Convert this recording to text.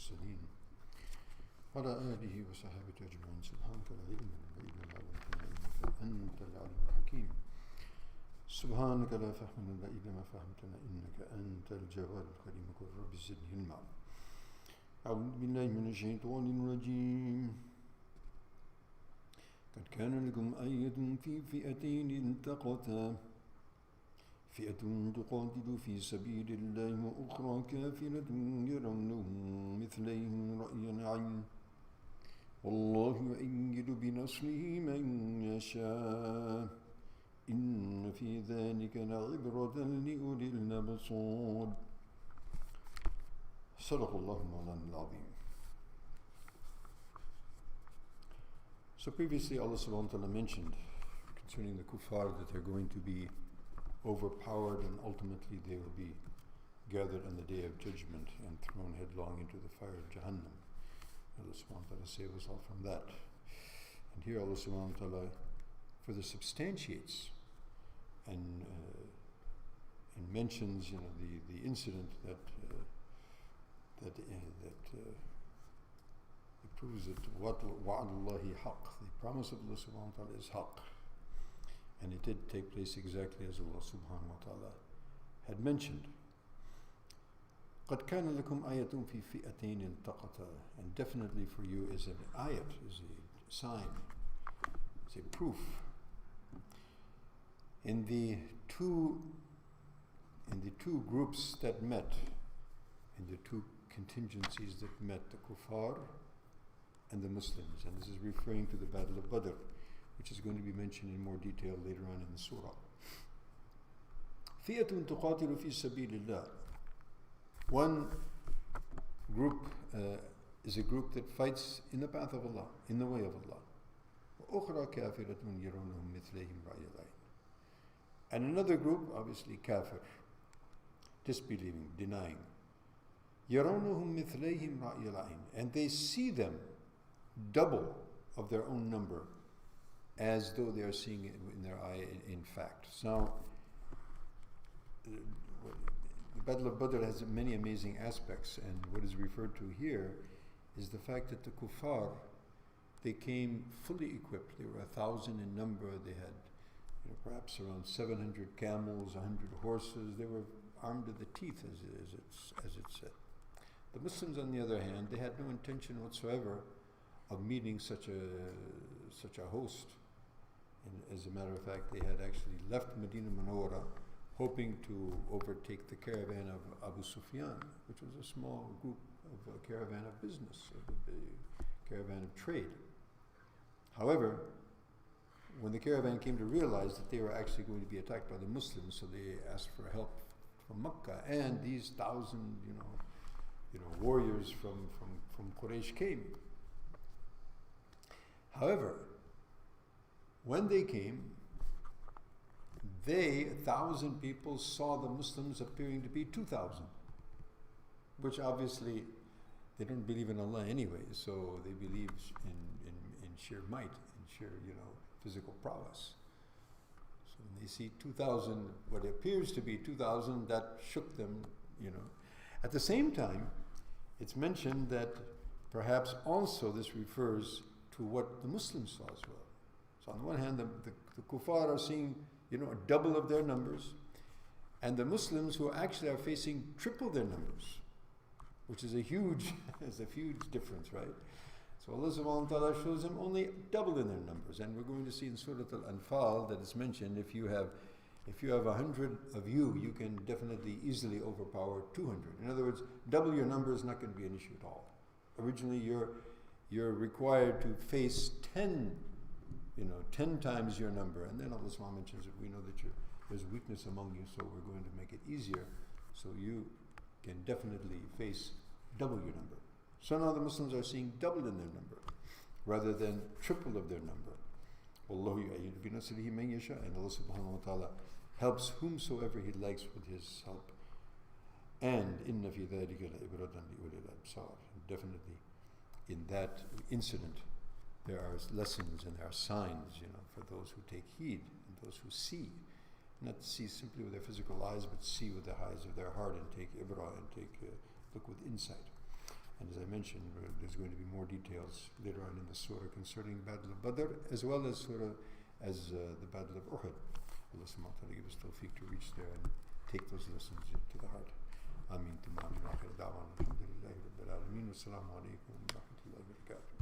المرسلين وعلى آله وصحبه أجمعين. سبحانك لا علم لنا إلا ما علمتنا إنك أنت العليم الحكيم. سبحانك لا فهم لنا إلا ما فهمتنا إنك أنت الجواد الكريم. قل رب زدني علما. أعوذ بالله من الشيطان الرجيم. قد كان لكم آية في فئتين التقتا فئة تقاتل في سبيل الله وأخرى كافرة يرونهم مثليهم رأي العين والله يؤيد بنصره من يشاء إن في ذلك لعبرة لأولي الأبصار. صدق الله مولانا العظيم. So previously Allah subhanahu wa ta'ala mentioned concerning the kuffar that they're going to be overpowered and ultimately they will be gathered on the day of judgment and thrown headlong into the fire of Jahannam. Allah subhanahu wa ta'ala save us all from that. And here Allah subhanahu wa ta'ala further substantiates and mentions, the incident that it proves that wa'adullahi haqq, the promise of Allah subhanahu wa ta'ala is haqq. And it did take place exactly as Allah subhanahu wa ta'ala had mentioned. قَدْ كَانَ لَكُمْ آيَةٌ فِي فِئَتَيْنِ الْتَقَتَا. And definitely for you is an ayat, is a sign, is a proof. In the two groups that met, in the two contingencies that met, the kuffar and the Muslims, and this is referring to the Battle of Badr, which is going to be mentioned in more detail later on in the surah. فِئَةٌ تُقَاتِلُ فِي سَبِيلِ اللَّهِ. One group is a group that fights in the path of Allah, in the way of Allah. وَأُخْرَى كَافِرَةٌ يَرَوْنَهُمْ مِثْلَيْهِمْ رَأْيَ الْعَيْنِ. And another group, obviously kafir, disbelieving, denying. يَرَوْنَهُمْ مِثْلَيْهِمْ رَأْيَ الْعَيْنِ. And they see them double of their own number, as though they are seeing it in their eye in fact. Now, the Battle of Badr has many amazing aspects, and what is referred to here is the fact that the kuffar, they came fully equipped. They were 1,000 in number. They had perhaps around 700 camels, 100 horses. They were armed to the teeth, as it said. The Muslims, on the other hand, they had no intention whatsoever of meeting such a host. And as a matter of fact, they had actually left Medina Munawwara hoping to overtake the caravan of Abu Sufyan, which was a small group of a caravan of business, a caravan of trade. However, when the caravan came to realize that they were actually going to be attacked by the Muslims, so they asked for help from Makkah, and these 1,000, warriors from Quraysh came. However, when they came, 1,000 people, saw the Muslims appearing to be 2,000, which obviously they don't believe in Allah anyway, so they believe in sheer might, in sheer, physical prowess. So when they see 2,000, what appears to be 2,000, that shook them, At the same time, it's mentioned that perhaps also this refers to what the Muslims saw as well. So on the one hand, the kuffar are seeing, a double of their numbers, and the Muslims who actually are facing triple their numbers, which is a huge difference, right? So Allah subhanahu wa ta'ala shows them only double in their numbers, and we're going to see in Surah Al-Anfal that it's mentioned if you have 100 of you, you can definitely easily overpower 200. In other words, double your number is not going to be an issue at all. Originally, you're required to face 10 times your number, and then Allah subhanahu wa ta'ala mentions that we know that there's weakness among you, so we're going to make it easier, so you can definitely face double your number. So now the Muslims are seeing double in their number, rather than triple of their number. Wallahu yu'ayyidu bi nasrihi man yasha, and Allah subhanahu wa ta'ala helps whomsoever He likes with His help. And inna fi dhalika la'ibratan li ulil absar. Definitely, in that incident, there are lessons and there are signs, for those who take heed and those who see. Not see simply with their physical eyes, but see with the eyes of their heart and take ibrah and look with insight. And as I mentioned, there's going to be more details later on in the surah concerning the Battle of Badr, as well as the Battle of Uhud. Allah subhanahu wa ta'ala give us tawfiq to reach there and take those lessons to the heart. Ameen. Tumam. Akhir da'wan. Alhamdulillahi Rabbil Alameen. Wassalamu alaikum wa rahmatullahi wa barakatuh.